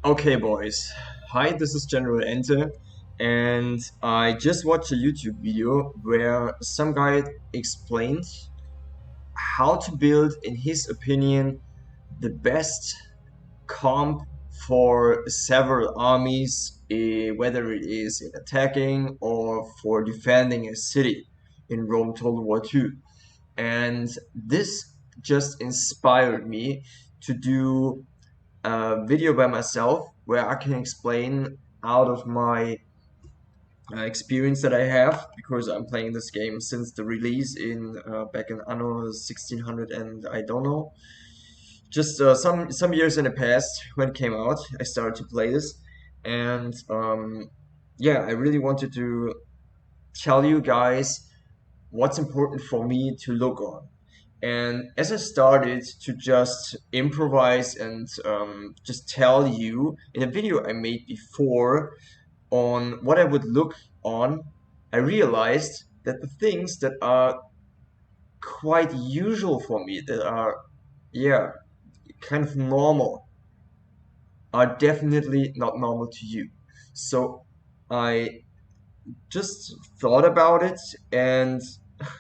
Okay, boys. Hi, this is General Ente, and I just watched a YouTube video where some guy explained how to build, in his opinion, the best comp for several armies, whether it is in attacking or for defending a city in Rome Total War II. And this just inspired me to do video by myself where I can explain out of my experience that I have because I'm playing this game since the release in back in Anno 1600 and I don't know, just some years in the past when it came out. I started to play this, and yeah, I really wanted to tell you guys what's important for me to look on. And as I started to just improvise and just tell you in a video I made before on what I would look on, I realized that the things that are quite usual for me, that are, yeah, kind of normal, are definitely not normal to you. So I just thought about it and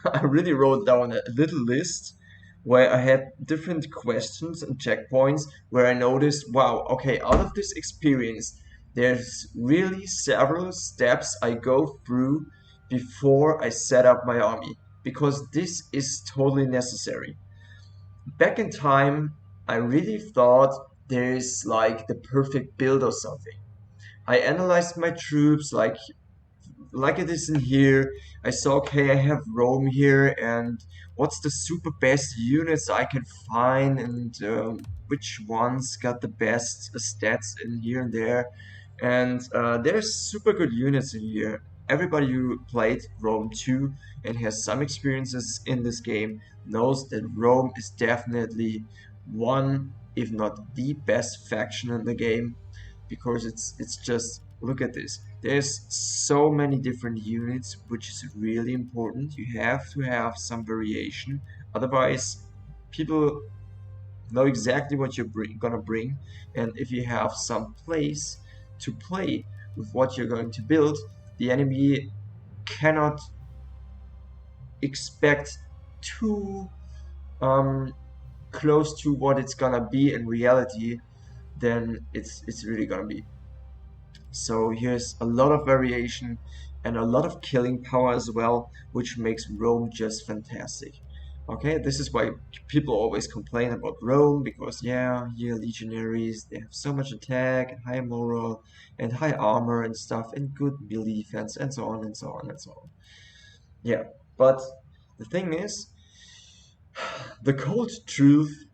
I really wrote down a little list where I had different questions and checkpoints where I noticed, wow, okay, out of this experience, there's really several steps I go through before I set up my army because this is totally necessary. Back in time, I really thought there's like the perfect build or something. I analyzed my troops like it is in here. I saw, okay, I have Rome here, and what's the super best units I can find, and which ones got the best stats in here and there. And there's super good units in here. Everybody who played Rome 2 and has some experiences in this game knows that Rome is definitely one, if not the best faction in the game, because it's just, look at this. There's so many different units, which is really important. You have to have some variation, otherwise people know exactly what you're gonna bring. And if you have some place to play with what you're going to build, the enemy cannot expect too um, close to what it's gonna be in reality. Then it's really gonna be. So here's a lot of variation and a lot of killing power as well, which makes Rome just fantastic. Okay, this is why people always complain about Rome, because yeah, here legionaries, they have so much attack and high moral and high armor and stuff and good melee defense and so on and so on and so on. Yeah, but the thing is, the cold truth,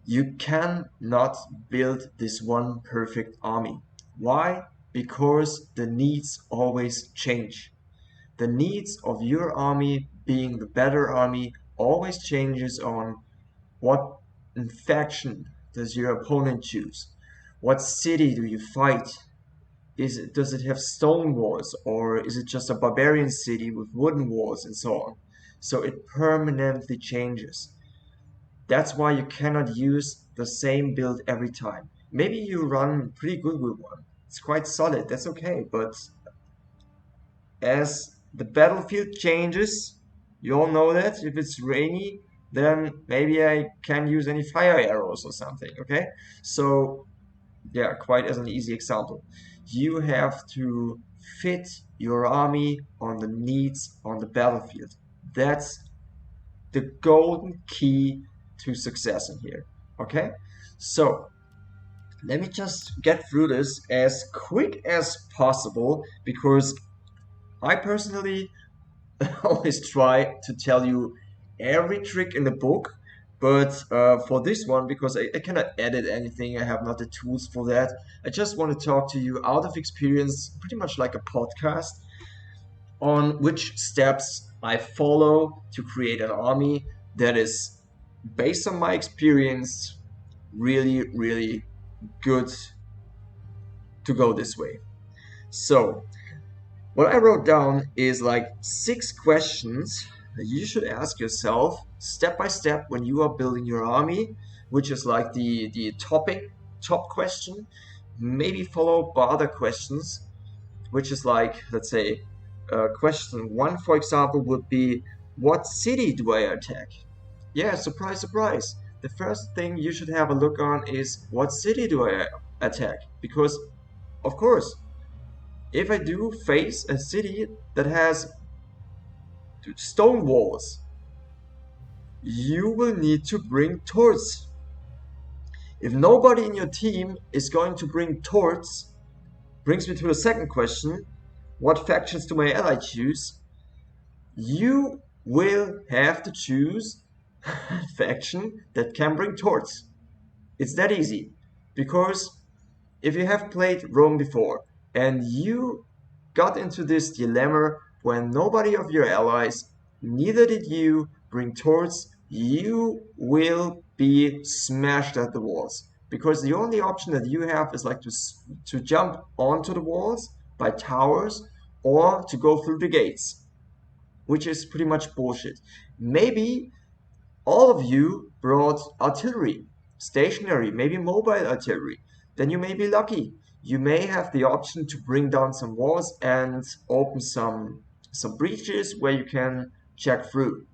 you cannot build this one perfect army. Why? Because the needs always change. The needs of your army being the better army always changes on what faction does your opponent choose? What city do you fight? Does it have stone walls or is it just a barbarian city with wooden walls and so on? So it permanently changes. That's why you cannot use the same build every time. Maybe you run pretty good with one. It's quite solid, that's okay, but as the battlefield changes, you all know that if it's rainy, then maybe I can't use any fire arrows or something, okay? So, yeah, quite as an easy example. You have to fit your army on the needs on the battlefield. That's the golden key to success in here. Okay, so let me just get through this as quick as possible because I personally always try to tell you every trick in the book. But for this one, because I cannot edit anything, I have not the tools for that. I just want to talk to you out of experience, pretty much like a podcast, on which steps I follow to create an army that is, based on my experience, really, really good to go this way. So, what I wrote down is like 6 questions that you should ask yourself step by step when you are building your army, which is like the topic top question, maybe followed by other questions, which is like, let's say, question one, for example, would be, what city do I attack? Yeah, surprise, surprise. The first thing you should have a look on is, what city do I attack? Because, of course, if I do face a city that has stone walls, you will need to bring torches. If nobody in your team is going to bring torches, brings me to the second question, what factions do my ally choose? You will have to choose a faction that can bring torches. It's that easy. Because if you have played Rome before and you got into this dilemma when nobody of your allies, neither did you, bring torches, you will be smashed at the walls. Because the only option that you have is like to jump onto the walls by towers or to go through the gates, which is pretty much bullshit. Maybe all of you brought artillery, stationary, maybe mobile artillery. Then you may be lucky. You may have the option to bring down some walls and open some breaches where you can check through.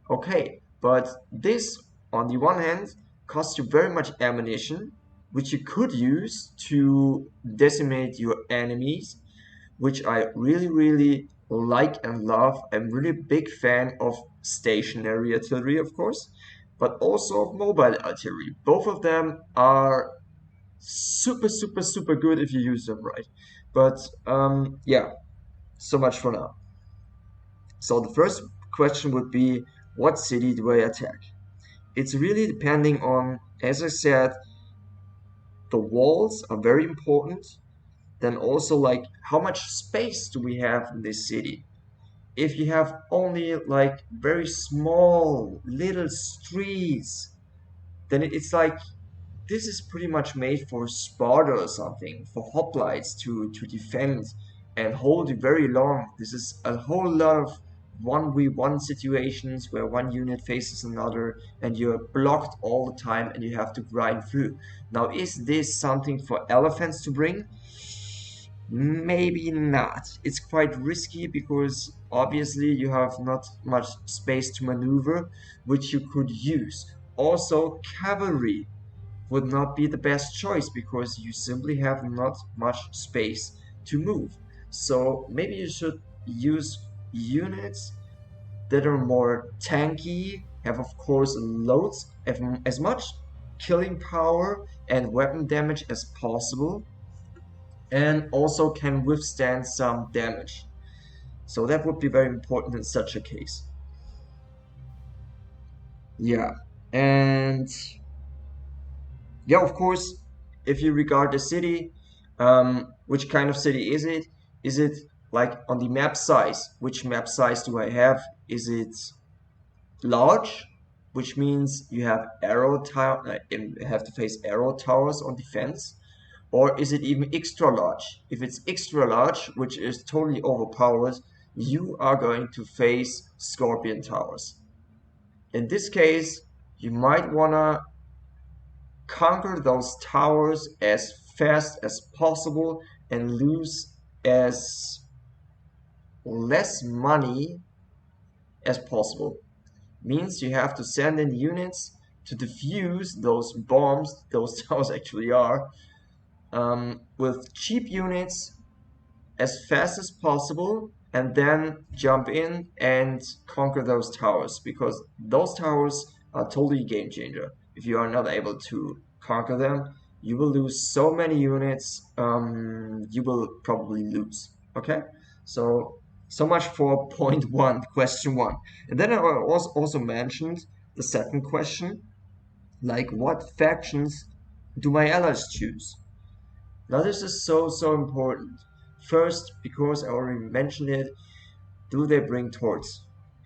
Okay, but this, on the one hand, costs you very much ammunition, which you could use to decimate your enemies, which I really, really like and love. I'm really big fan of stationary artillery, of course, but also of mobile artillery. Both of them are super, super, super good if you use them right. But yeah, so much for now. So the first question would be, what city do I attack? It's really depending on, as I said, the walls are very important. Then also, like, how much space do we have in this city? If you have only like very small little streets, then it's like, this is pretty much made for Sparta or something, for hoplites to defend and hold it very long. This is a whole lot of 1v1 situations where one unit faces another and you're blocked all the time and you have to grind through. Now, is this something for elephants to bring? Maybe not. It's quite risky because obviously you have not much space to maneuver, which you could use. Also, cavalry would not be the best choice because you simply have not much space to move. So maybe you should use units that are more tanky, have of course loads, have as much killing power and weapon damage as possible, and also can withstand some damage. So that would be very important in such a case. Yeah, and yeah, of course, if you regard the city, which kind of city is it? Is it like on the map size? Which map size do I have? Is it large, which means you have have to face arrow towers on defense? Or is it even extra large? If it's extra large, which is totally overpowered, you are going to face Scorpion Towers. In this case, you might wanna conquer those towers as fast as possible and lose as less money as possible. Means you have to send in units to defuse those bombs, those towers actually are, with cheap units as fast as possible and then jump in and conquer those towers, because those towers are totally game changer. If you are not able to conquer them, you will lose so many units, you will probably lose. Okay, so much for point one, question one. And then I also mentioned the second question, like, what factions do my allies choose? Now this is so important. First, because I already mentioned it, do they bring torts?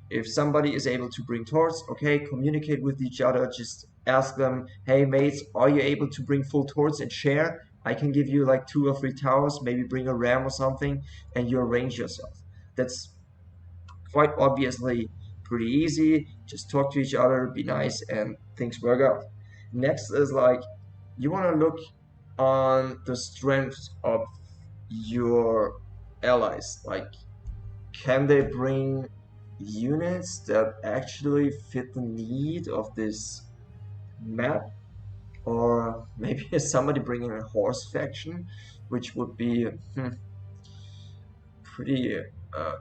If somebody is able to bring torts, okay, communicate with each other. Just ask them, hey mates, are you able to bring full torts and share? I can give you like 2 or 3 towers, maybe bring a ram or something, and you arrange yourself. That's quite obviously pretty easy. Just talk to each other, be nice, and things work out. Next is like, you want to look on the strength of your allies. Like, can they bring units that actually fit the need of this map? Or maybe is somebody bringing a horse faction, which would be pretty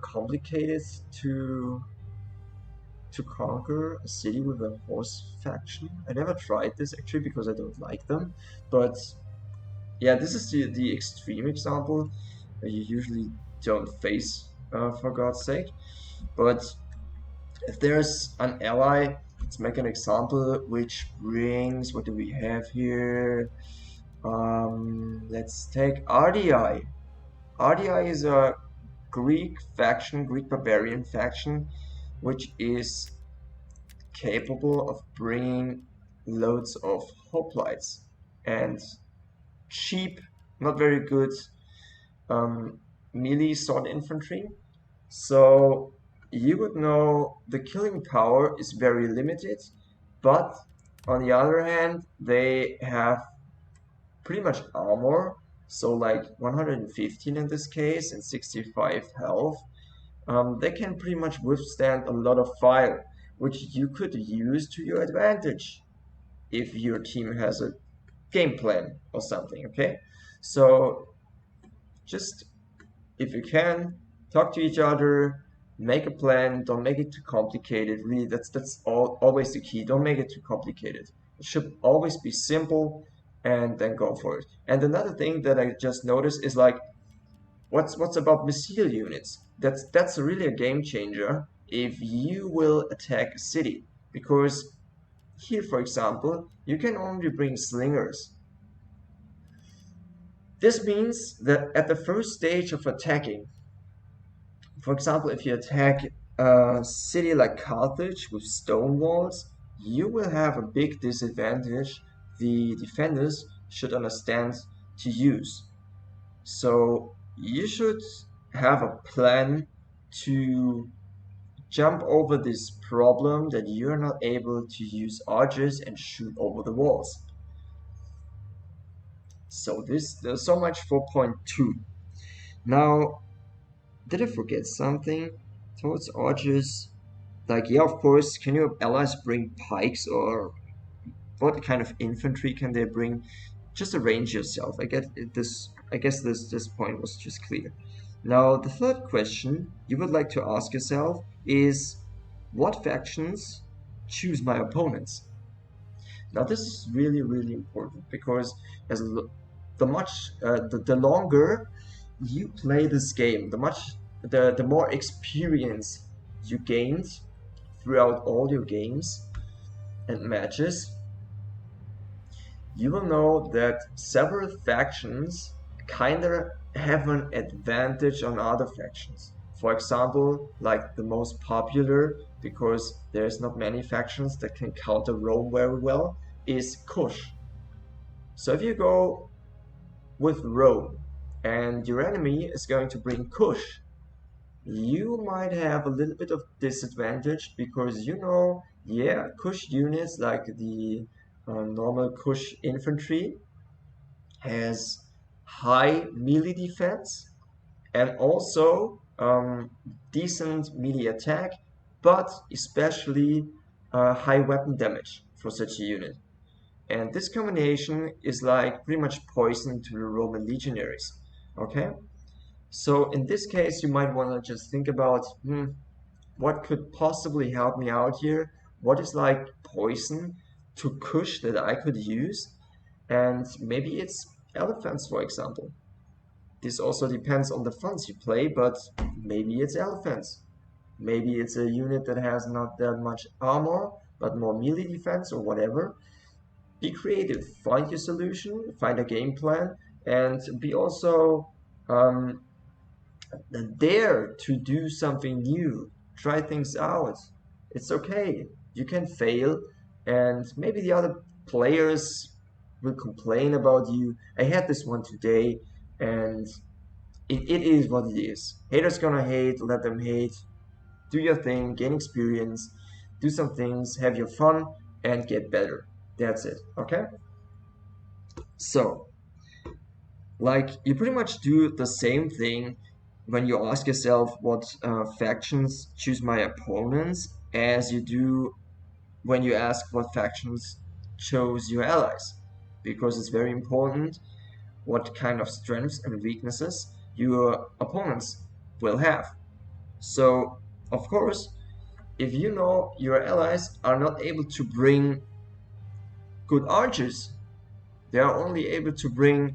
complicated to conquer a city with a horse faction. I never tried this actually because I don't like them, but yeah, this is the extreme example you usually don't face, for God's sake. But if there's an ally, let's make an example which brings, what do we have here? Let's take RDI. RDI is a Greek faction, Greek barbarian faction, which is capable of bringing loads of hoplites and cheap, not very good melee sword infantry. So you would know the killing power is very limited, but on the other hand, they have pretty much armor, so like 115 in this case and 65 health. They can pretty much withstand a lot of fire, which you could use to your advantage if your team has a game plan or something, okay? So just, if you can, talk to each other, make a plan, don't make it too complicated. Really, always the key. Don't make it too complicated. It should always be simple, and then go for it. And another thing that I just noticed is like, what's about missile units? That's really a game changer if you will attack a city, because here, for example, you can only bring slingers. This means that at the first stage of attacking, for example, if you attack a city like Carthage with stone walls, you will have a big disadvantage the defenders should understand to use. So you should have a plan to jump over this problem that you're not able to use archers and shoot over the walls. So there's so much for point 2. Now, did I forget something? Towards archers, like, yeah, of course, can your allies bring pikes, or what kind of infantry can they bring? Just arrange yourself. I guess this point was just clear. Now, the third question you would like to ask yourself is, what factions choose my opponents? Now, this is really, really important, because as the longer you play this game, the more experience you gained throughout all your games and matches, you will know that several factions kinda have an advantage on other factions. For example, like the most popular, because there's not many factions that can counter Rome very well, is Kush. So if you go with Rome and your enemy is going to bring Kush, you might have a little bit of disadvantage, because yeah, Kush units like the normal Kush infantry has high melee defense and also decent melee attack, but especially high weapon damage for such a unit. And this combination is like pretty much poison to the Roman legionaries. Okay? So in this case, you might want to just think about, what could possibly help me out here? What is like poison to Kush that I could use? And maybe it's elephants, for example. This also depends on the funds you play, but maybe it's elephants. Maybe it's a unit that has not that much armor, but more melee defense or whatever. Be creative, find your solution, find a game plan, and be also um, dare to do something new, try things out. It's okay. You can fail, and maybe the other players will complain about you. I had this one today, and it is what it is. Haters gonna hate, let them hate. Do your thing, gain experience, do some things, have your fun, and get better. That's it, okay? So, Like, you pretty much do the same thing when you ask yourself what factions choose my opponents, as you do when you ask what factions chose your allies, because it's very important what kind of strengths and weaknesses your opponents will have. So, of course, if you know your allies are not able to bring good archers, they are only able to bring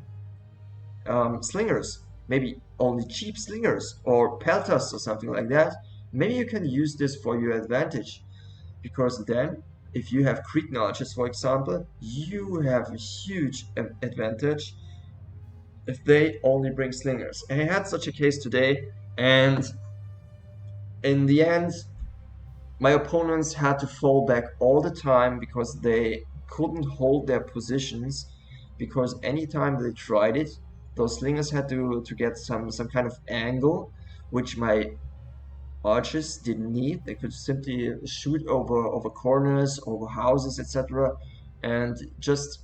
slingers, maybe only cheap slingers or pelters or something like that. Maybe you can use this for your advantage, because then if you have Cretan archers, for example, you have a huge advantage if they only bring slingers. And I had such a case today, and in the end, my opponents had to fall back all the time because they couldn't hold their positions, because anytime they tried it, those slingers had to get some kind of angle, which my archers didn't need. They could simply shoot over corners, over houses, etc., and just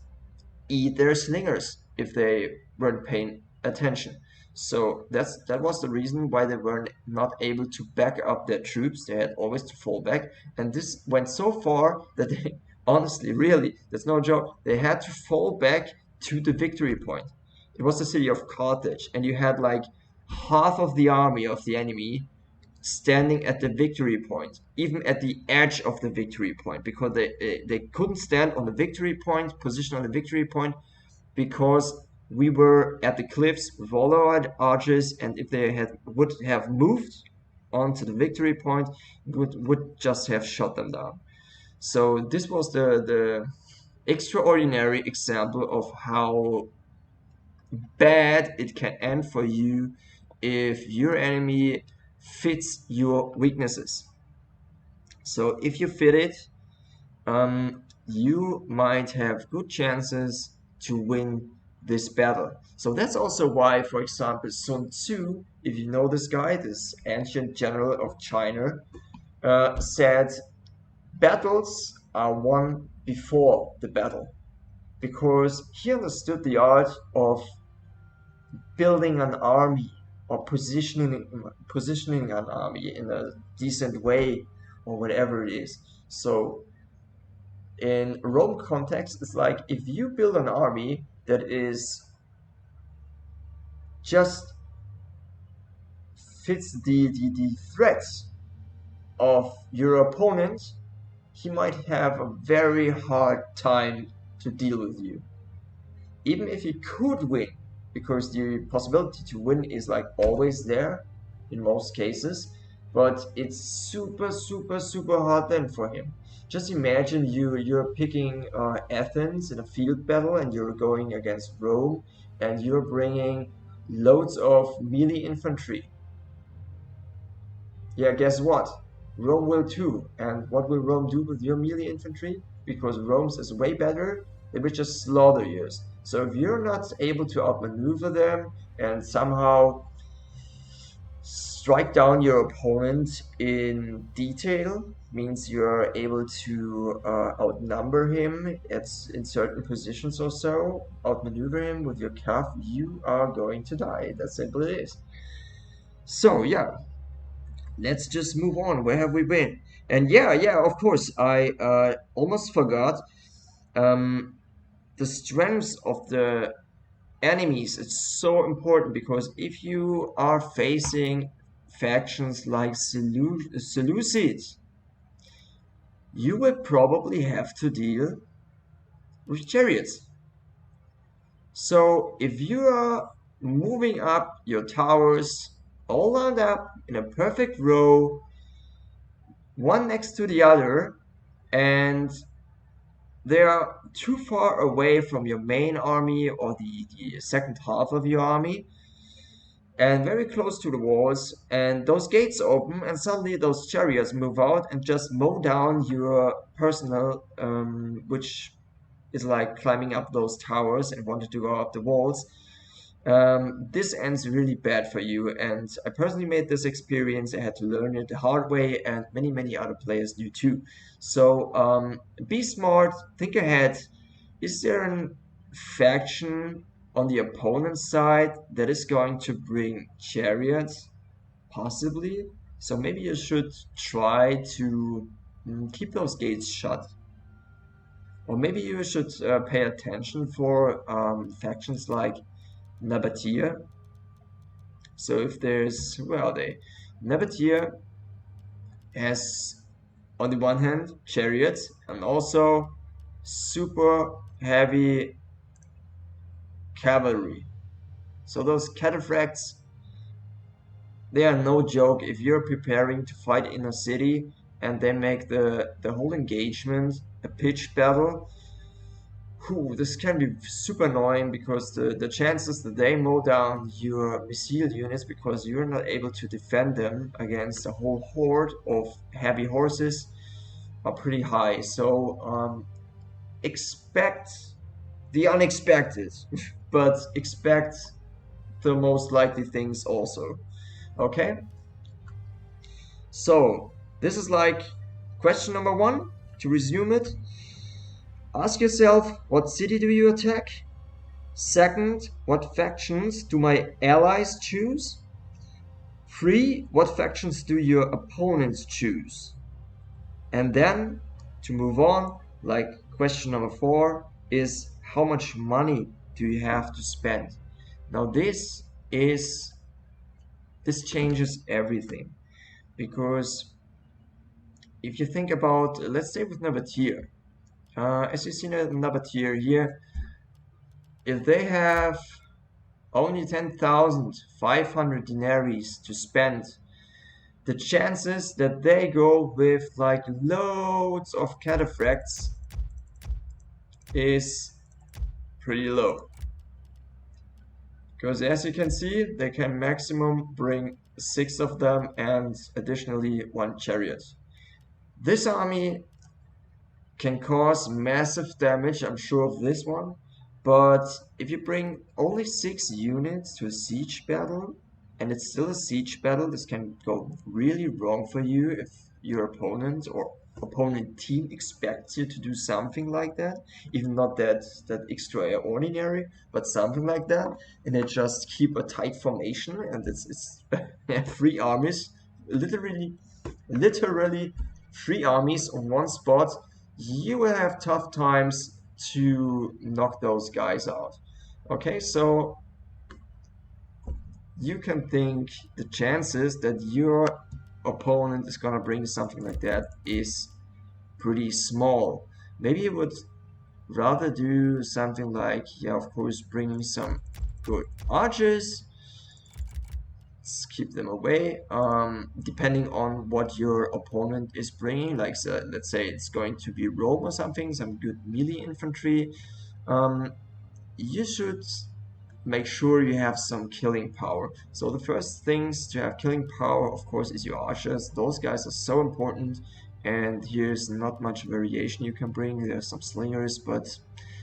eat their slingers if they weren't paying attention. So that was the reason why they were not able to back up their troops. They had always to fall back, and this went so far that they, honestly, really, that's no joke, they had to fall back to the victory point. It was the city of Carthage, and you had like half of the army of the enemy standing at the victory point, even at the edge of the victory point, because they couldn't stand on the victory point, position on the victory point, because we were at the cliffs with all our archers, and if they would have moved onto the victory point, would just have shot them down. So this was the extraordinary example of how bad it can end for you if your enemy fits your weaknesses. So if you fit it, you might have good chances to win this battle. So that's also why, for example, Sun Tzu, if you know this guy, this ancient general of China, said battles are won before the battle, because he understood the art of building an army, or positioning an army in a decent way, or whatever it is. So in Rome context, it's like if you build an army that is just fits the threats of your opponent, he might have a very hard time to deal with you. Even if he could win, because the possibility to win is like always there in most cases, but it's super hard then for him. Just imagine you're picking Athens in a field battle, and you're going against Rome, and you're bringing loads of melee infantry. Yeah, guess what? Rome will too. And what will Rome do with your melee infantry? Because Rome's is way better, they will just slaughter yours. So if you're not able to outmaneuver them and somehow strike down your opponent in detail, means you're able to outnumber him in certain positions or so, outmaneuver him with your cav, you are going to die. That's simple it is. So yeah, let's just move on. Where have we been? And yeah, of course, I almost forgot um, the strengths of the enemies. It's so important, because if you are facing factions like Seleucids, you will probably have to deal with chariots. So if you are moving up your towers all lined up in a perfect row, one next to the other, and they are too far away from your main army or the second half of your army, and very close to the walls, and those gates open, and suddenly those chariots move out and just mow down your personnel, which is like climbing up those towers and wanted to go up the walls. This ends really bad for you, and I personally made this experience. I had to learn it the hard way, and many other players do too. So be smart, think ahead. Is there an faction on the opponent's side that is going to bring chariots, possibly. So maybe you should try to keep those gates shut. Or maybe you should pay attention for factions like Nabatea. So if there's, where are they? Nabatea has, on the one hand, chariots and also super heavy cavalry. So those cataphracts, they are no joke. If you're preparing to fight in a city and they make the whole engagement a pitched battle, this can be super annoying because the chances that they mow down your missile units because you're not able to defend them against a whole horde of heavy horses are pretty high. So expect the unexpected, but expect the most likely things also. Okay? So this is like question number one. To resume it, ask yourself, what city do you attack? Second, what factions do my allies choose? 3, what factions do your opponents choose? And then, to move on, like question number 4 is how much money do you have to spend? Now this changes everything, because if you think about, let's say with Nabatea, as you see Nabatea here, if they have only 10,500 denaries to spend, the chances that they go with like loads of cataphracts is pretty low. Because as you can see, they can maximum bring 6 of them and additionally 1 chariot. This army can cause massive damage, I'm sure of this one, but if you bring only 6 units to a siege battle, and it's still a siege battle, this can go really wrong for you if your opponent or opponent team expects you to do something like that, even not that extraordinary, but something like that, and they just keep a tight formation, and it's 3 armies, literally 3 armies on one spot. You will have tough times to knock those guys out. Okay, so you can think the chances that your opponent is gonna bring something like that is pretty small. Maybe you would rather do something like, yeah, of course, bringing some good archers. Let's keep them away. Depending on what your opponent is bringing, like let's say it's going to be Rome or something, some good melee infantry. You should make sure you have some killing power. So the first things to have killing power, of course, is your archers. Those guys are so important, and here's not much variation you can bring. There's some slingers, but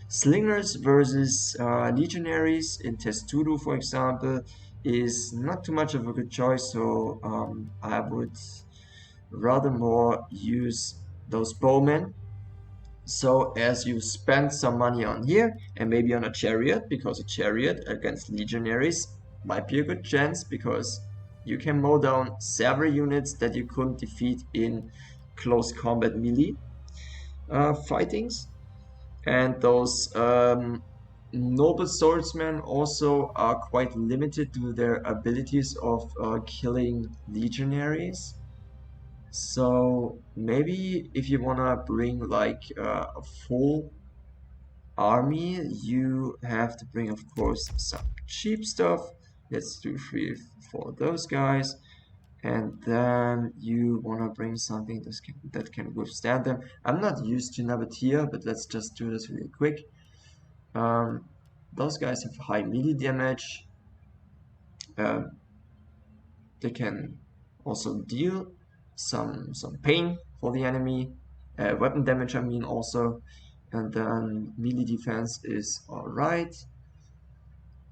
slingers versus legionaries in Testudo, for example, is not too much of a good choice. So I would rather more use those bowmen. So as you spend some money on here and maybe on a chariot, because a chariot against legionaries might be a good chance, because you can mow down several units that you couldn't defeat in close combat melee fightings. And those noble swordsmen also are quite limited to their abilities of killing legionaries. So maybe if you wanna bring like a full army, you have to bring, of course, some cheap stuff. Let's do 3 for those guys, and then you wanna bring something that can withstand them. I'm not used to Nabatea, but let's just do this really quick. Those guys have high melee damage. They can also deal some pain for the enemy, weapon damage I mean also, and then melee defense is alright.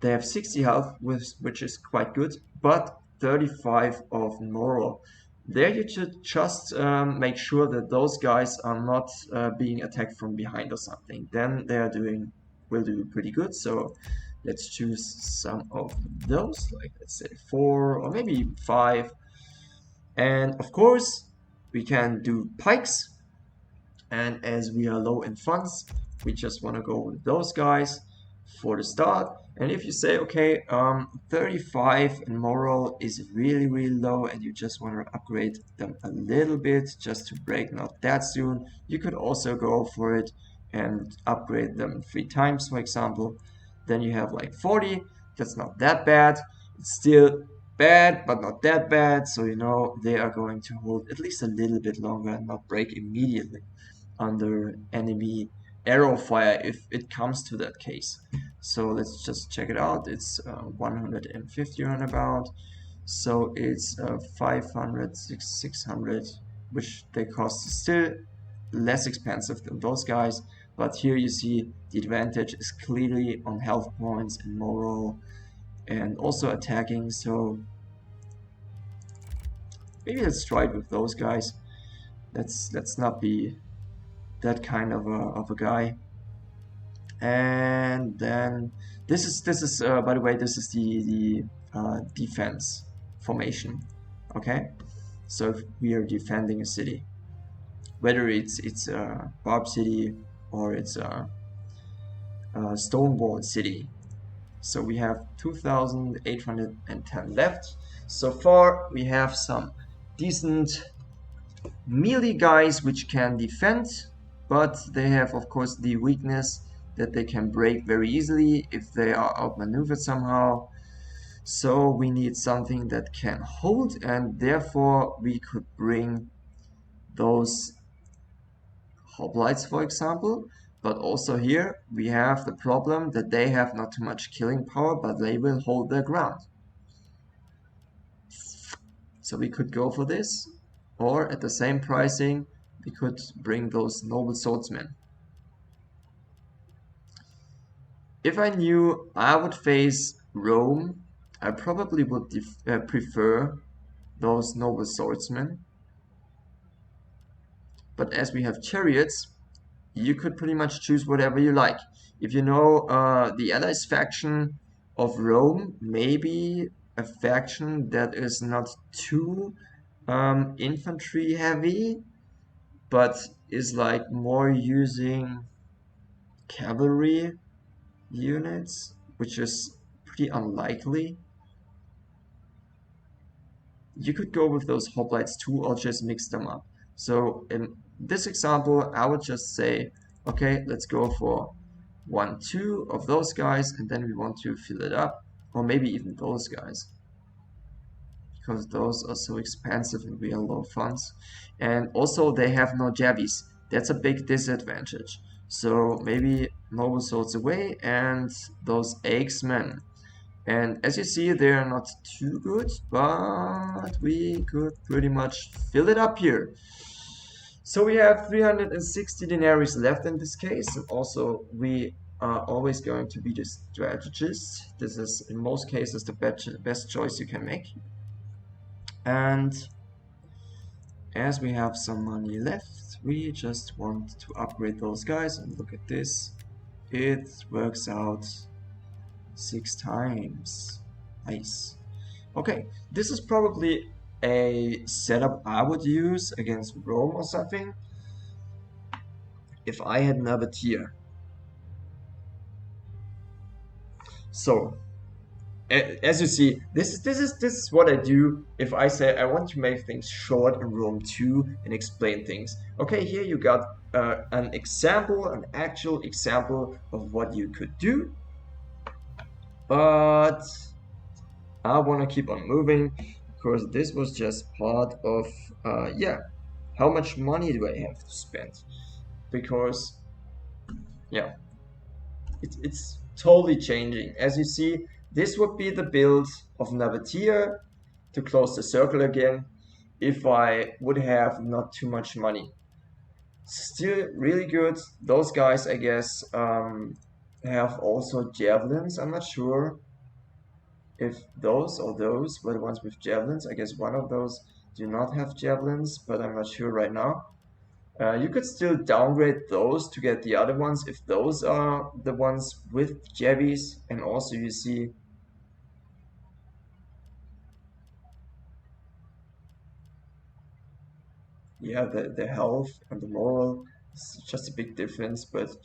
They have 60 health, which is quite good, but 35 of moral. There you should just make sure that those guys are not being attacked from behind or something. Then they will do pretty good. So Let's choose some of those, like let's say 4 or maybe 5. And of course, we can do pikes. And as we are low in funds, we just want to go with those guys for the start. And if you say, okay, 35 in moral is really, really low and you just want to upgrade them a little bit just to break not that soon, you could also go for it and upgrade them 3 times, for example. Then you have like 40. That's not that bad. It's still bad, but not that bad. So, you know, they are going to hold at least a little bit longer and not break immediately under enemy arrow fire if it comes to that case. So let's just check it out. It's 150 roundabout. So it's 500, 600, which they cost still less expensive than those guys. But here you see the advantage is clearly on health points and moral and also attacking. So maybe let's try it with those guys. Let's not be that kind of a guy. And then this is by the way, this is the defense formation. Okay, so if we are defending a city, whether it's a barb city or it's a stone wall city. So we have 2,810 left. So far we have some decent melee guys which can defend, but they have of course the weakness that they can break very easily if they are outmaneuvered somehow. So we need something that can hold, and therefore we could bring those hoplites, for example. But also here we have the problem that they have not too much killing power, but they will hold their ground. So we could go for this, or at the same pricing we could bring those noble swordsmen. If I knew I would face Rome, I probably would prefer those noble swordsmen. But as we have chariots, you could pretty much choose whatever you like. If you know the allies faction of Rome, maybe a faction that is not too infantry heavy, but is like more using cavalry units, which is pretty unlikely. You could go with those hoplites too, or just mix them up. So in this example, I would just say, okay, let's go for 1, 2 of those guys, and then we want to fill it up, or maybe even those guys, because those are so expensive and we are low funds. And also they have no javies. That's a big disadvantage. So maybe noble swords away and those X-Men. And as you see, they are not too good, but we could pretty much fill it up here. So we have 360 denarii left in this case. And also, we are always going to be the strategist. This is, in most cases, the best choice you can make. And as we have some money left, we just want to upgrade those guys. And look at this. It works out 6 times. Nice. Okay, this is probably a setup I would use against Rome or something if I had another tier. So as you see, this is what I do if I say I want to make things short in Rome 2 and explain things. Okay, here you got an example, an actual example of what you could do. But I want to keep on moving because this was just part of, yeah, how much money do I have to spend? Because, yeah, it's totally changing. As you see, this would be the build of Nabatea to close the circle again if I would have not too much money. Still really good. Those guys, I guess, have also javelins. I'm not sure if those or those were the ones with javelins. I guess one of those do not have javelins, but I'm not sure right now. You could still downgrade those to get the other ones if those are the ones with Javis. And also you see, yeah, the health and the moral is just a big difference, but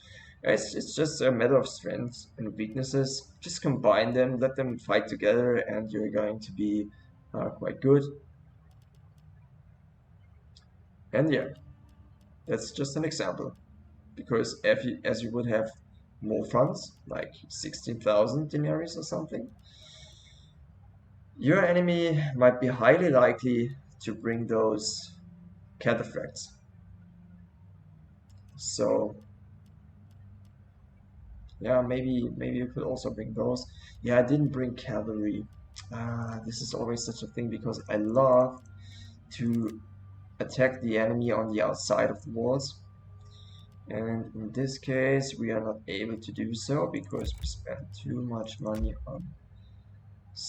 it's just a matter of strengths and weaknesses. Just combine them, let them fight together, and you're going to be quite good. And yeah, that's just an example. Because if you, as you would have more funds, like 16,000 denarii or something, your enemy might be highly likely to bring those cataphracts. So yeah, maybe you could also bring those. Yeah, I didn't bring cavalry. This is always such a thing because I love to attack the enemy on the outside of the walls. And in this case, we are not able to do so because we spent too much money on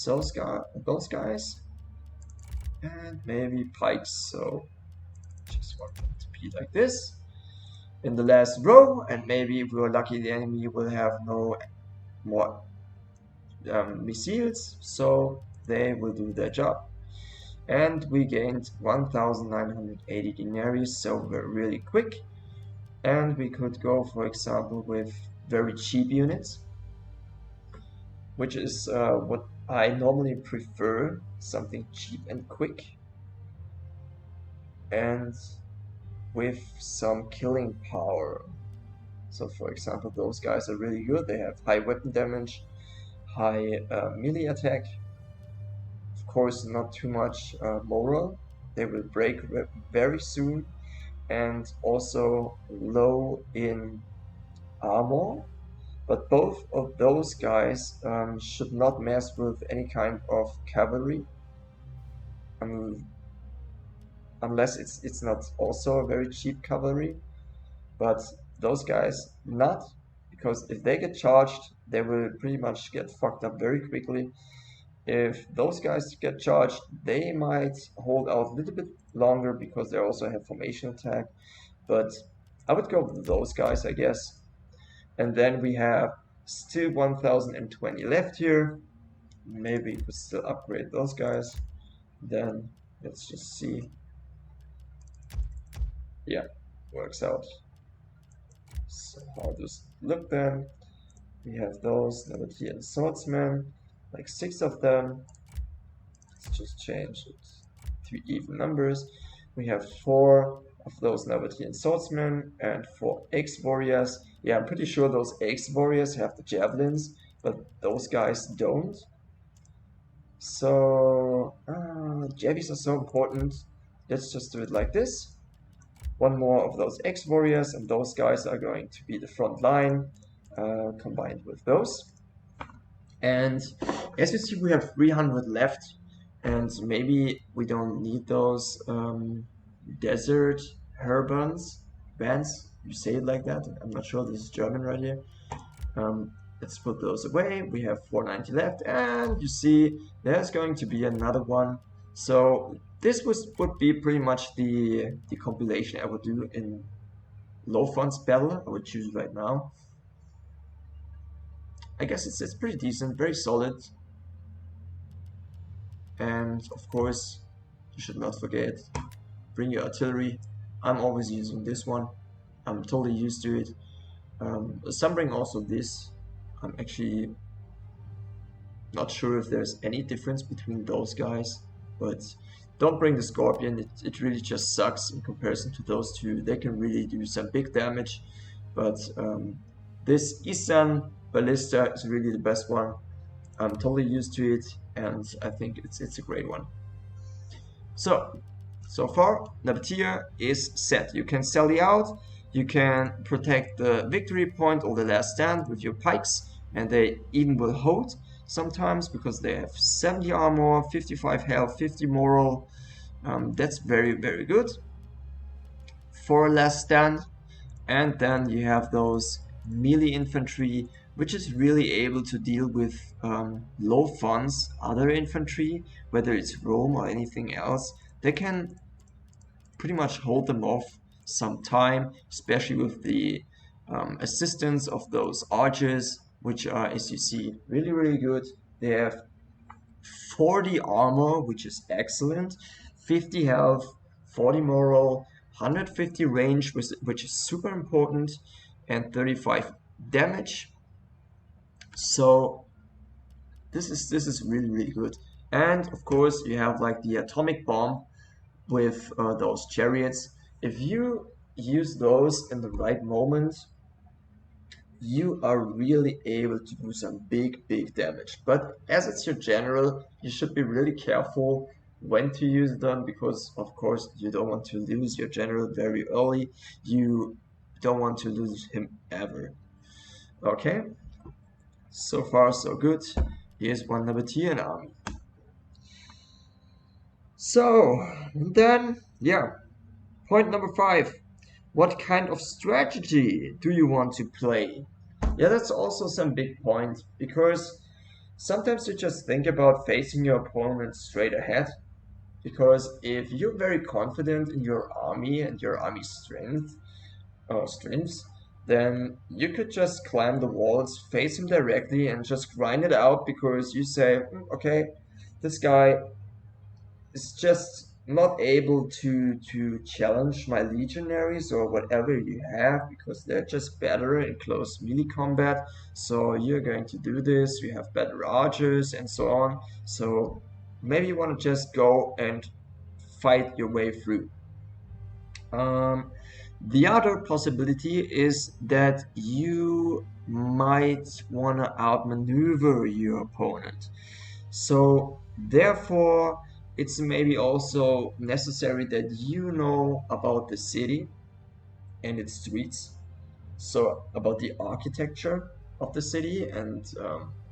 those guys. And maybe pikes, so just want them to be like this in the last row, and maybe if we're lucky the enemy will have no more missiles, so they will do their job. And we gained 1980 denarii, so we're really quick, and we could go, for example, with very cheap units, which is what I normally prefer, something cheap and quick, and with some killing power. So for example, those guys are really good. They have high weapon damage, high melee attack, of course not too much moral. They will break very soon, and also low in armor. But both of those guys should not mess with any kind of cavalry, unless it's not also a very cheap cavalry. But those guys not, because if they get charged, they will pretty much get fucked up very quickly. If those guys get charged, they might hold out a little bit longer because they also have formation attack. But I would go with those guys, I guess. And then we have still 1020 left here. Maybe we could still upgrade those guys. Then let's just see. Yeah, works out. So how does it look then? We have those Nabatean swordsmen, like 6 of them. Let's just change it to even numbers. We have 4 of those Nabatean swordsmen and 4 X-warriors. Yeah, I'm pretty sure those X-warriors have the javelins, but those guys don't. So, javis are so important. Let's just do it like this. 1 more of those X-warriors, and those guys are going to be the front line, combined with those. And as you see, we have 300 left, and maybe we don't need those desert herbans, bands, you say it like that, I'm not sure, this is German right here. Let's put those away. We have 490 left, and you see there's going to be another one. So this would be pretty much the compilation I would do in low funds battle. I would choose right now. I guess it's pretty decent, very solid. And of course, you should not forget, bring your artillery. I'm always using this one. I'm totally used to it. Some bring also this. I'm actually not sure if there's any difference between those guys, but don't bring the Scorpion. It really just sucks in comparison to those two. They can really do some big damage, but this Isan Ballista is really the best one. I'm totally used to it, and I think it's a great one. So far, Nabatea is set. You can sally out, you can protect the victory point or the last stand with your pikes, and they even will hold sometimes because they have 70 armor, 55 health, 50 moral. That's very, very good for a last stand. And then you have those melee infantry, which is really able to deal with low funds, other infantry, whether it's Rome or anything else. They can pretty much hold them off. some time, especially with the assistance of those archers, which are, as you see, really, really good. They have 40 armor, which is excellent, 50 health, 40 moral, 150 range, which is super important, and 35 damage. So this is really, really good. And of course, you have like the atomic bomb with those chariots. If you use those in the right moment, you are really able to do some big, big damage. But as it's your general, you should be really careful when to use them because, of course, you don't want to lose your general very early. You don't want to lose him ever. Okay, so far so good. Here's one Nabatean army. So, then, yeah, point number 5. What kind of strategy do you want to play? Yeah, that's also some big point because sometimes you just think about facing your opponent straight ahead. Because if you're very confident in your army and your army strengths, then you could just climb the walls, face him directly, and just grind it out because you say, okay, this guy is just not able to challenge my legionaries or whatever you have because they're just better in close melee combat. So you're going to do this, you have better archers and so on. So maybe you want to just go and fight your way through. The other possibility is that you might want to outmaneuver your opponent. So therefore, it's maybe also necessary that you know about the city and its streets. So about the architecture of the city and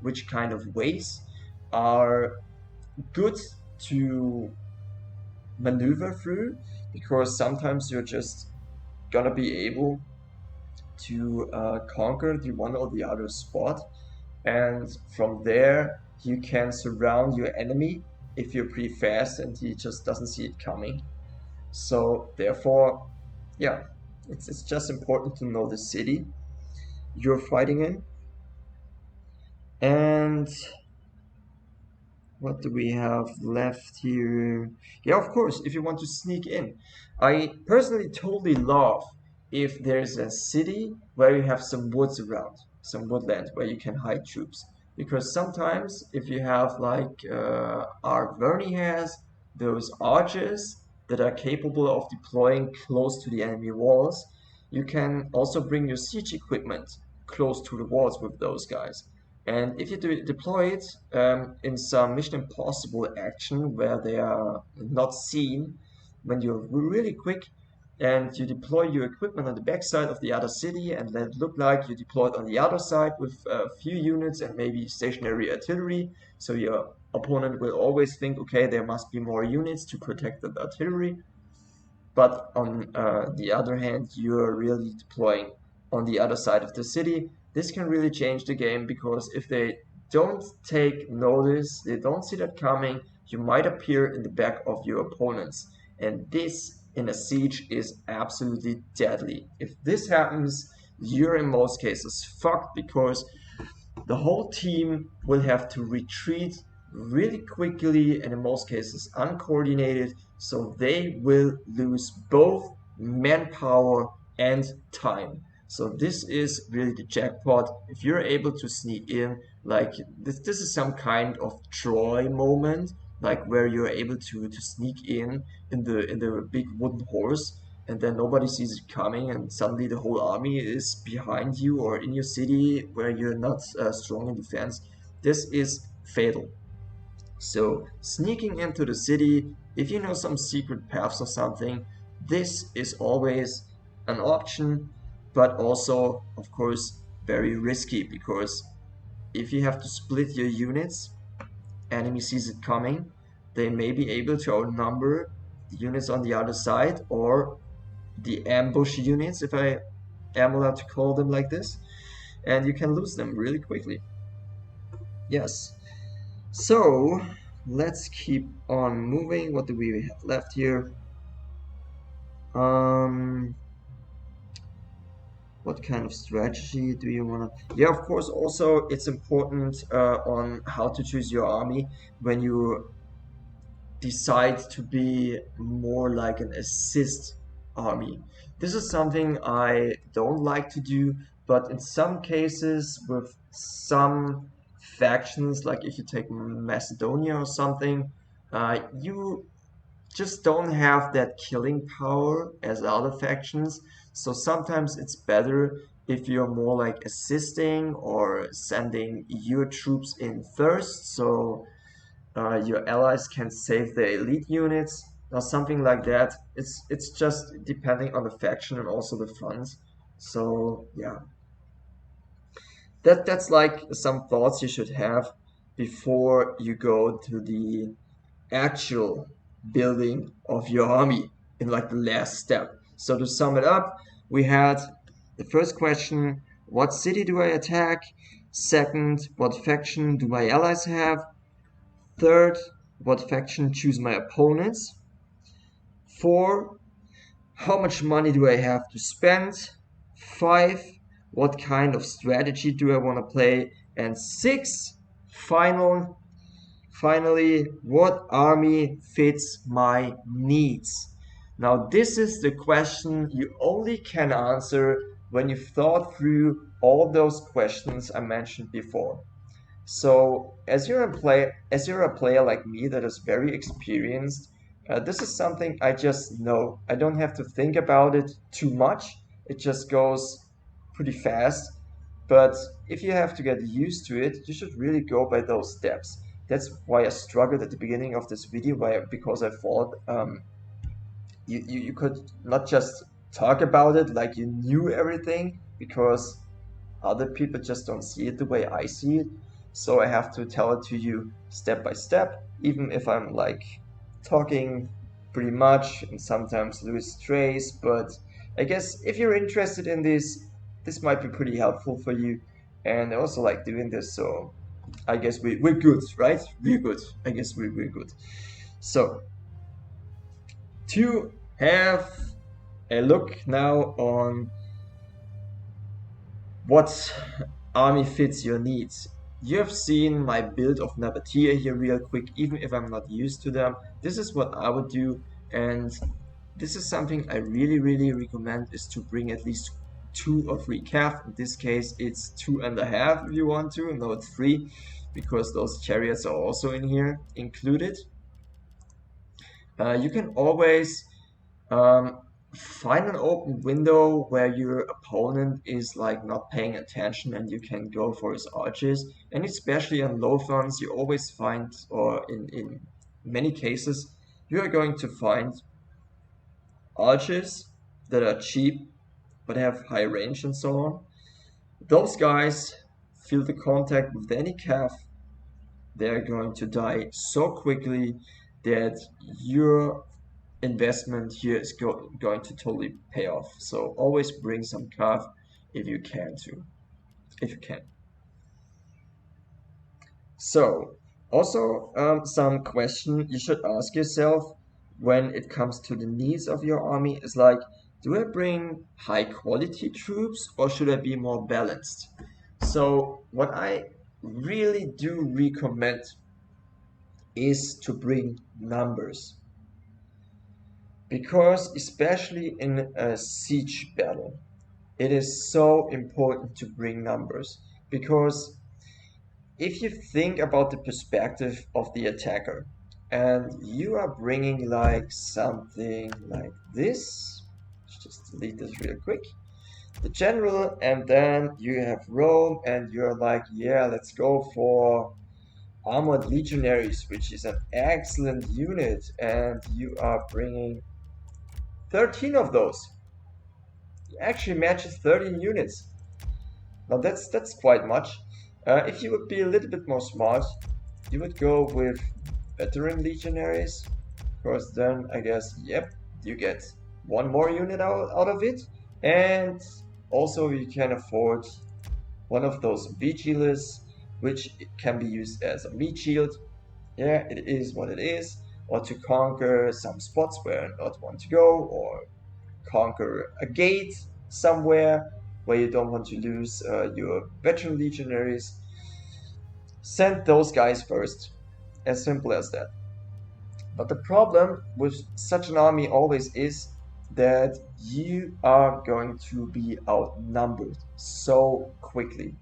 which kind of ways are good to maneuver through, because sometimes you're just gonna be able to conquer the one or the other spot, and from there you can surround your enemy if you're pretty fast and he just doesn't see it coming. So therefore, yeah, it's just important to know the city you're fighting in. And what do we have left here? Yeah, of course, if you want to sneak in. I personally totally love if there's a city where you have some woods around, some woodland where you can hide troops. Because sometimes if you have like Art Verney has, those archers that are capable of deploying close to the enemy walls, you can also bring your siege equipment close to the walls with those guys. And if you deploy it in some Mission Impossible action where they are not seen, when you're really quick and you deploy your equipment on the backside of the other city and let it look like you deployed on the other side with a few units and maybe stationary artillery, so your opponent will always think, okay, there must be more units to protect the artillery. But on the other hand, you're really deploying on the other side of the city. This can really change the game because if they don't take notice, they don't see that coming, you might appear in the back of your opponents. And this in a siege is absolutely deadly. If this happens, you're in most cases fucked because the whole team will have to retreat really quickly and in most cases uncoordinated, so they will lose both manpower and time. So this is really the jackpot. If you're able to sneak in, like this is some kind of Troy moment, like where you're able to sneak in the big wooden horse, and then nobody sees it coming, and suddenly the whole army is behind you or in your city where you're not strong in defense. This is fatal. So sneaking into the city, if you know some secret paths or something, this is always an option, but also, of course, very risky because if you have to split your units, enemy sees it coming, they may be able to outnumber the units on the other side or the ambush units, if I am allowed to call them like this, and you can lose them really quickly. Yes. So let's keep on moving. What do we have left here? What kind of strategy do you want to? Yeah, of course. Also, it's important on how to choose your army when you decide to be more like an assist army. This is something I don't like to do, but in some cases, with some factions, like if you take Macedonia or something, you just don't have that killing power as other factions. So sometimes it's better if you're more like assisting or sending your troops in first, so your allies can save the elite units or something like that. It's just depending on the faction and also the funds. So yeah, that's like some thoughts you should have before you go to the actual building of your army in like the last step. So to sum it up, we had the first question: what city do I attack? Second, what faction do my allies have? Third, what faction choose my opponents? Four, how much money do I have to spend? Five, what kind of strategy do I want to play? And six, finally, what army fits my needs? Now, this is the question you only can answer when you've thought through all those questions I mentioned before. So, as you're a player like me that is very experienced, this is something I just know. I don't have to think about it too much. It just goes pretty fast. But if you have to get used to it, you should really go by those steps. That's why I struggled at the beginning of this video, because I thought you could not just talk about it like you knew everything, because other people just don't see it the way I see it. So I have to tell it to you step by step, even if I'm like talking pretty much and sometimes lose trace. But I guess if you're interested in this might be pretty helpful for you. And I also like doing this, so I guess we're good, right? We're good. I guess we're good. So to have a look now on what army fits your needs. You have seen my build of Nabatea here real quick, even if I'm not used to them. This is what I would do, and this is something I really recommend, is to bring at least 2 or 3 calf. In this case, it's 2.5 if you want to, not 3, because those chariots are also in here included. You can always um, find an open window where your opponent is like not paying attention and you can go for his arches. And especially on low funds, you always find, or in many cases, you are going to find arches that are cheap but have high range and so on. Those guys feel the contact with any calf, they're going to die so quickly that your investment here is going to totally pay off. So always bring some calf if you can to, if you can. So also some question you should ask yourself when it comes to the needs of your army is like, do I bring high quality troops or should I be more balanced? So what I really do recommend is to bring numbers, because especially in a siege battle it is so important to bring numbers, because if you think about the perspective of the attacker and you are bringing like something like this, let's just delete this real quick, the general, and then you have Rome and you're like, yeah, let's go for armored legionaries, which is an excellent unit, and you are bringing 13 of those. It actually matches 13 units. Now that's quite much. If you would be a little bit more smart, you would go with veteran legionaries, because then I guess, yep, you get one more unit out of it, and also you can afford one of those vigilus, which can be used as a meat shield. Yeah, it is what it is, or to conquer some spots where I don't want to go, or conquer a gate somewhere. where you don't want to lose your veteran legionaries, send those guys first. As simple as that. But the problem with such an army always is that you are going to be outnumbered so quickly.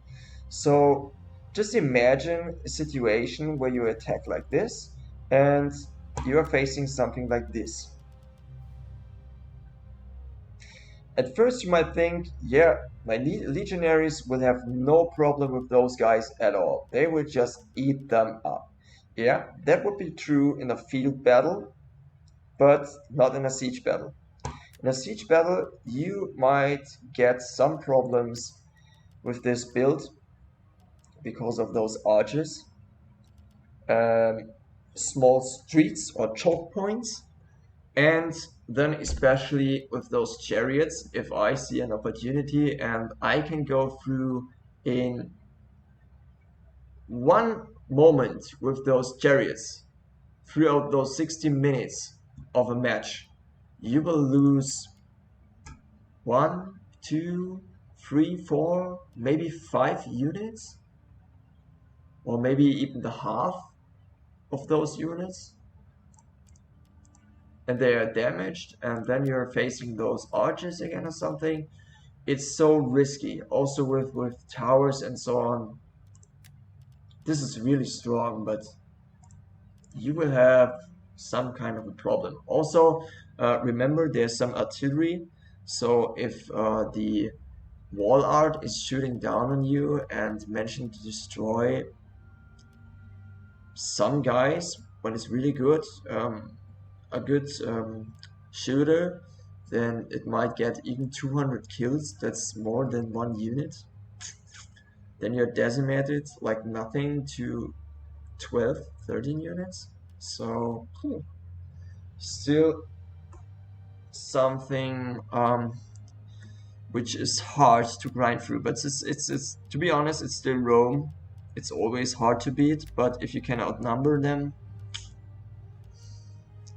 So just imagine a situation where you attack like this and you are facing something like this. At first you might think, yeah, my legionaries will have no problem with those guys at all. They will just eat them up. Yeah, that would be true in a field battle, but not in a siege battle. In a siege battle, you might get some problems with this build because of those arches, small streets or choke points, and then especially with those chariots, if I see an opportunity and I can go through in one moment with those chariots throughout those 60 minutes of a match, you will lose 1, 2, 3, 4, maybe 5 units, or maybe even the half of those units, and they are damaged, and then you're facing those archers again or something. It's so risky. Also with towers and so on. This is really strong, but you will have some kind of a problem. Also, remember there's some artillery, so if the wall art is shooting down on you and managing to destroy some guys when it's really good, a good shooter, then it might get even 200 kills. That's more than one unit. Then you're decimated like nothing to 12, 13 units. So still something which is hard to grind through. But it's to be honest, it's still Rome. It's always hard to beat, but if you can outnumber them,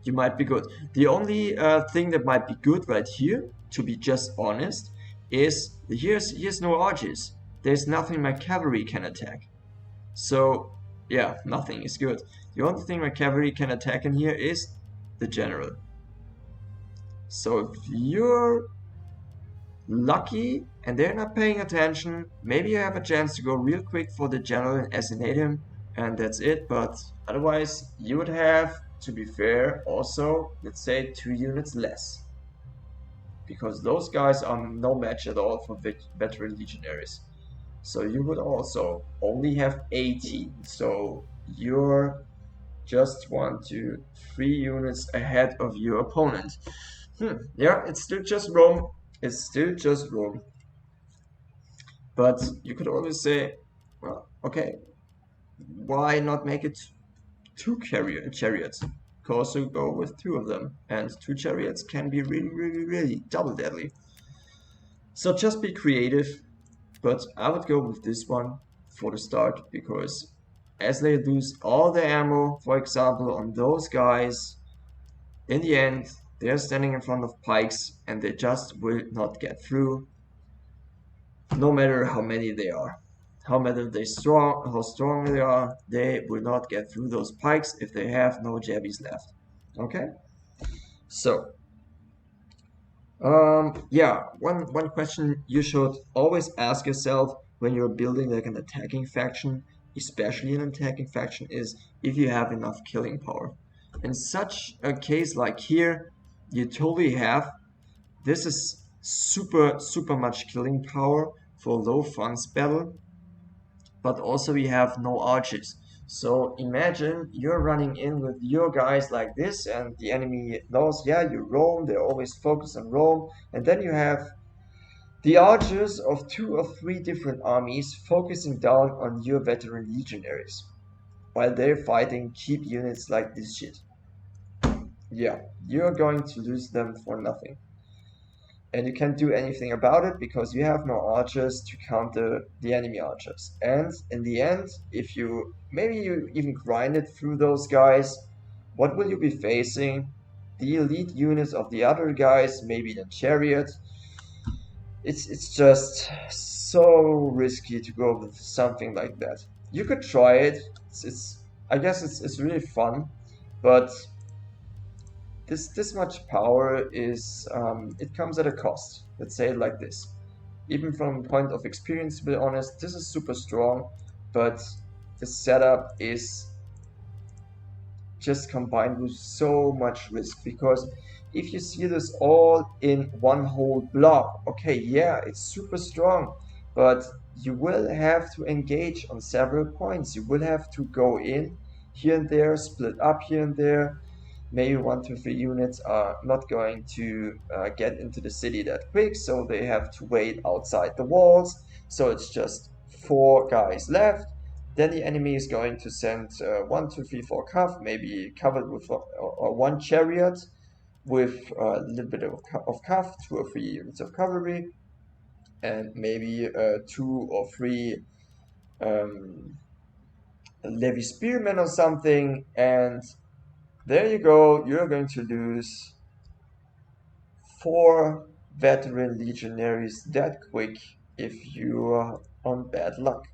you might be good. The only thing that might be good right here, to be just honest, is here's no arches. There's nothing my cavalry can attack. So yeah, nothing is good. The only thing my cavalry can attack in here is the general. So if you're lucky and they're not paying attention, maybe you have a chance to go real quick for the general and assassinate him, and that's it. But otherwise, you would have, to be fair, also, let's say 2 units less. Because those guys are no match at all for veteran legionaries. So you would also only have 18. So you're just 1, 2, 3 units ahead of your opponent. Yeah, it's still just Rome. It's still just Rome. But you could always say, well, okay, why not make it 2 chariots? Could also go with 2 of them, and 2 chariots can be really double deadly. So just be creative, but I would go with this one for the start, because as they lose all the ammo, for example, on those guys, in the end, they're standing in front of pikes and they just will not get through, no matter how many they are. How strong they are, they will not get through those pikes if they have no jabbies left. Okay? So, yeah, one question you should always ask yourself when you're building like an attacking faction, especially an attacking faction, is if you have enough killing power. In such a case like here, you totally have. This is super much killing power for low funds battle, but also we have no arches. So imagine you're running in with your guys like this, and the enemy knows, yeah, you Rome, they're always focused on Rome, and then you have the archers of 2 or 3 different armies focusing down on your veteran legionaries, while they're fighting cheap units like this shit. Yeah, you're going to lose them for nothing. And you can't do anything about it because you have no archers to counter the enemy archers. And in the end, if you maybe you even grind it through those guys, what will you be facing? The elite units of the other guys, maybe the chariot, it's just so risky to go with something like that. You could try it. It's I guess it's really fun, but this much power is it comes at a cost. Let's say it like this. Even from the point of experience, to be honest, this is super strong, but the setup is just combined with so much risk, because if you see this all in one whole block, okay, yeah, it's super strong, but you will have to engage on several points. You will have to go in here and there, split up here and there. Maybe 1 to 3 units are not going to get into the city that quick, so they have to wait outside the walls. So it's just 4 guys left. Then the enemy is going to send 1, 2, 3, 4 cav, maybe covered with or 1 chariot with a little bit of cav, 2 or 3 units of cavalry, and maybe 2 or 3 um, levy spearmen or something. And there you go, you're going to lose 4 veteran legionaries that quick if you are on bad luck.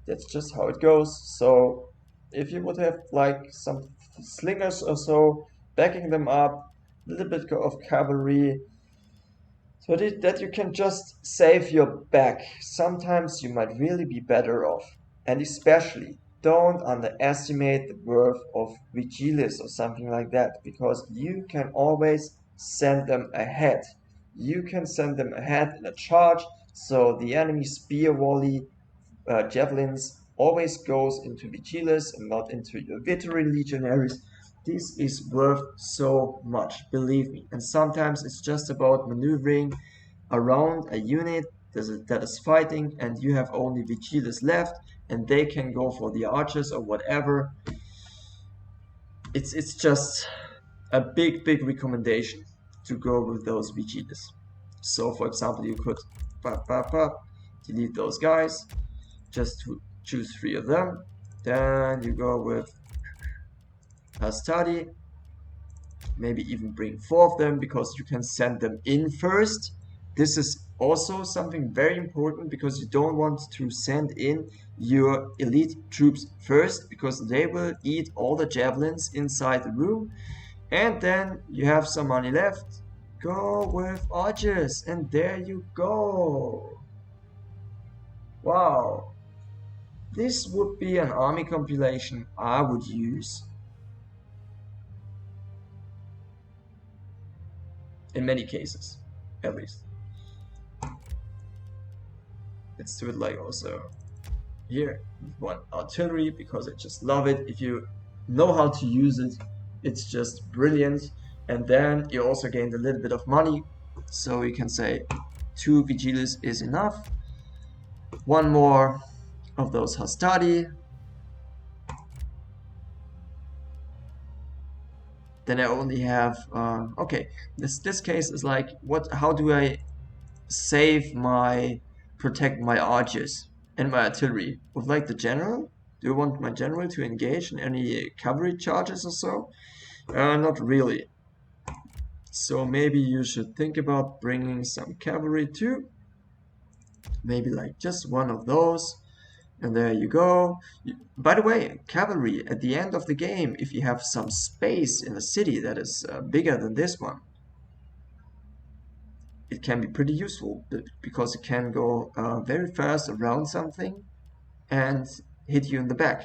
That's just how it goes. So if you would have like some slingers or so backing them up, a little bit of cavalry, so that you can just save your back. Sometimes you might really be better off. And especially, don't underestimate the worth of Vigilis or something like that, because you can always send them ahead. You can send them ahead in a charge, so the enemy spear volley javelins always goes into Vigilis and not into your veteran legionaries. This is worth so much, believe me. And sometimes it's just about maneuvering around a unit that is fighting, and you have only Vigilis left, and they can go for the archers or whatever. It's just a big recommendation to go with those Vigilis. So for example, you could delete those guys, just to choose 3 of them. Then you go with a study, maybe even bring 4 of them, because you can send them in first. This is also something very important, because you don't want to send in your elite troops first, because they will eat all the javelins inside the room. And then you have some money left, go with archers, and there you go. Wow, this would be an army compilation I would use in many cases, at least. Let's do it like also here with 1 artillery, because I just love it. If you know how to use it, it's just brilliant. And then you also gained a little bit of money, so you can say 2 Vigilis is enough. 1 more of those Hastati. Then I only have okay, this case is like, what, how do I protect my archers and my artillery? With like the general? Do you want my general to engage in any cavalry charges or so? Not really. So maybe you should think about bringing some cavalry too. Maybe like just 1 of those. And there you go. By the way, cavalry at the end of the game, if you have some space in a city that is bigger than this one, it can be pretty useful, because it can go very fast around something and hit you in the back.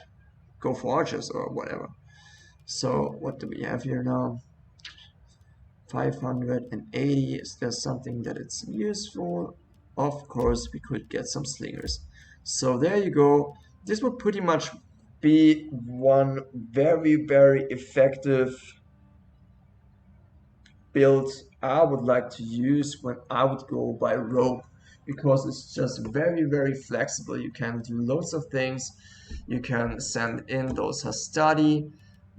Go for archers or whatever. So what do we have here now? 580. Is there something that it's useful? Of course, we could get some slingers. So there you go. This would pretty much be one very effective build I would like to use when I would go by rope, because it's just very flexible. You can do loads of things. You can send in those Hastati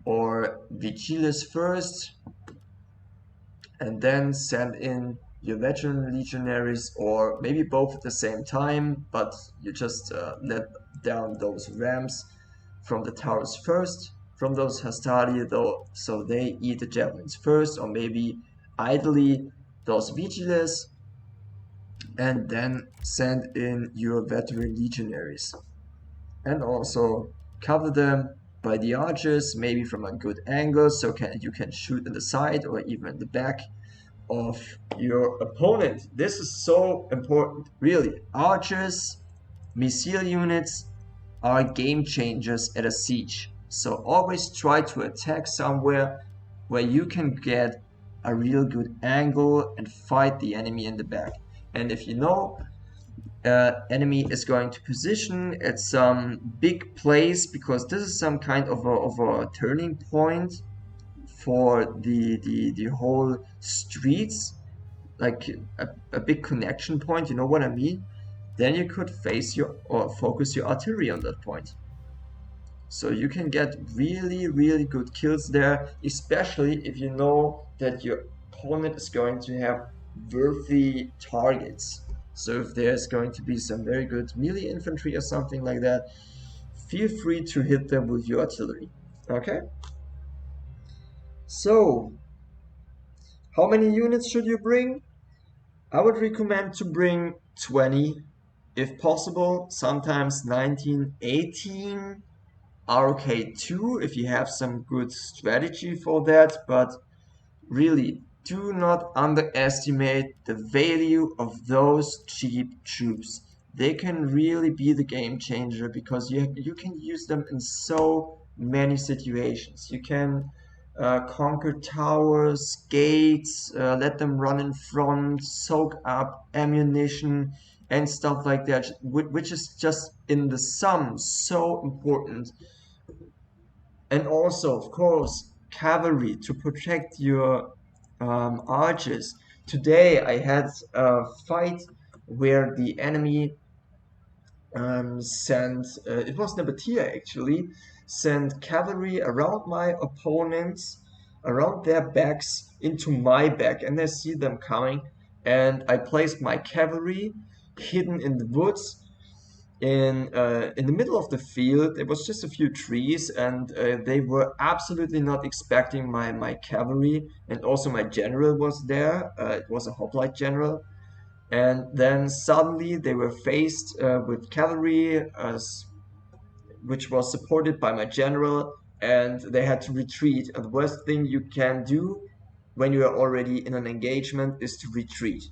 or Vigilis first, and then send in your veteran legionaries, or maybe both at the same time, but you just let down those rams from the towers first, from those Hastati, though, so they eat the javelins first, or maybe idly those Vigiles. and then send in your veteran legionaries. And also cover them by the archers, maybe from a good angle, so you can shoot in the side or even in the back of your opponent. This is so important, really. Archers, missile units are game changers at a siege. So always try to attack somewhere where you can get a real good angle and fight the enemy in the back. And if you know enemy is going to position at some big place, because this is some kind of a turning point for the whole streets, like a big connection point, you know what I mean? Then you could face your or focus your artillery on that point. So you can get really, really good kills there, especially if you know that your opponent is going to have worthy targets. So if there's going to be some very good melee infantry or something like that, feel free to hit them with your artillery. Okay? So, how many units should you bring? I would recommend to bring 20 if possible, sometimes 19, 18 are okay too if you have some good strategy for that, but really do not underestimate the value of those cheap troops. They can really be the game changer because you can use them in so many situations. You can conquer towers, gates, let them run in front, soak up ammunition and stuff like that, which is just in the sum so important. And also, of course, cavalry to protect your archers. Today I had a fight where the enemy sent, it was Nabatea actually, sent cavalry around my opponents, around their backs into my back, and I see them coming, and I placed my cavalry hidden in the woods in the middle of the field. There was just a few trees, and they were absolutely not expecting my cavalry, and also my general was there. It was a hoplite general, and then suddenly they were faced with cavalry, which was supported by my general, and they had to retreat. And the worst thing you can do when you are already in an engagement is to retreat.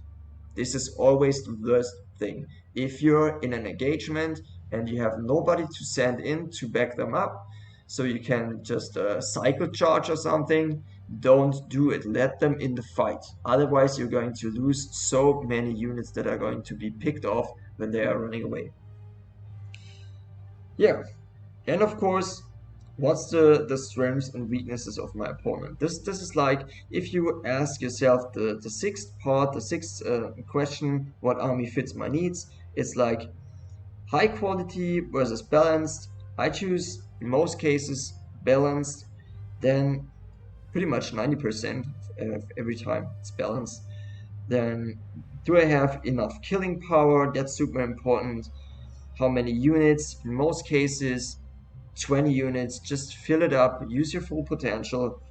This is always the worst thing. If you're in an engagement and you have nobody to send in to back them up, so you can just cycle charge or something, don't do it. Let them in the fight. Otherwise, you're going to lose so many units that are going to be picked off when they are running away. Yeah, and of course, what's the strengths and weaknesses of my opponent? This is like if you ask yourself the sixth part, the sixth question, what army fits my needs? It's like high quality versus balanced. I choose in most cases balanced. Then pretty much 90% of every time it's balanced. Then do I have enough killing power? That's super important. How many units? In most cases, 20 units, just fill it up, use your full potential,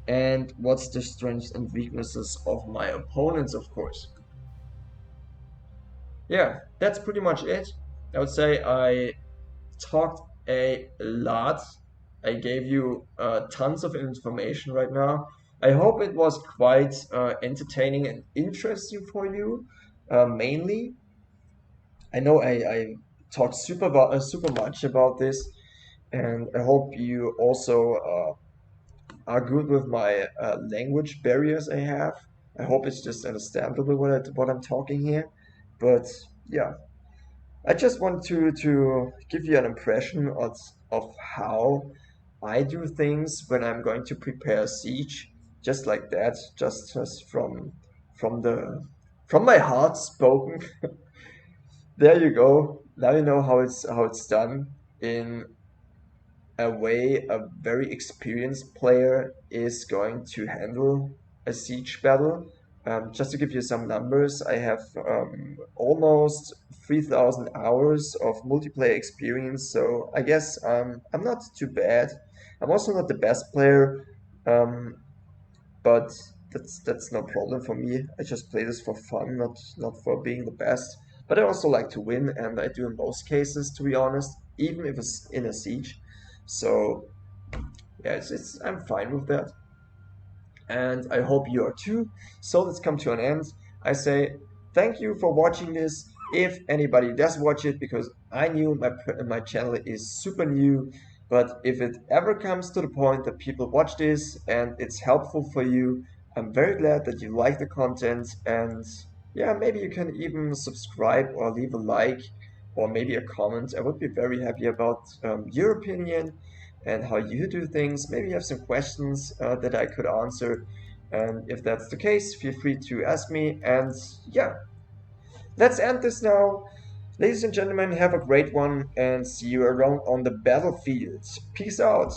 and what's the strengths and weaknesses of my opponents, of course. Yeah, that's pretty much it. I would say I talked a lot. I gave you tons of information right now. I hope it was quite entertaining and interesting for you, mainly. I know I talked super much about this, and I hope you also are good with my language barriers I have. I hope it's just understandable what I'm talking here. But yeah, I just want to give you an impression of how I do things when I'm going to prepare a siege, just like that, just from the from my heart spoken. There you go. Now you know how it's done in a way a very experienced player is going to handle a siege battle. Just to give you some numbers, I have almost 3,000 hours of multiplayer experience, so I guess I'm not too bad. I'm also not the best player, um, but That's no problem for me. I just play this for fun, not for being the best. But I also like to win, and I do in most cases, to be honest, even if it's in a siege. So yeah, it's I'm fine with that, and I hope you are too. So let's come to an end. I say thank you for watching this. If anybody does watch it, because I knew my channel is super new, but if it ever comes to the point that people watch this and it's helpful for you, I'm very glad that you like the content. And yeah, maybe you can even subscribe or leave a like or maybe a comment. I would be very happy about your opinion and how you do things. Maybe you have some questions that I could answer. And if that's the case, feel free to ask me. And yeah, let's end this now. Ladies and gentlemen, have a great one and see you around on the battlefield. Peace out.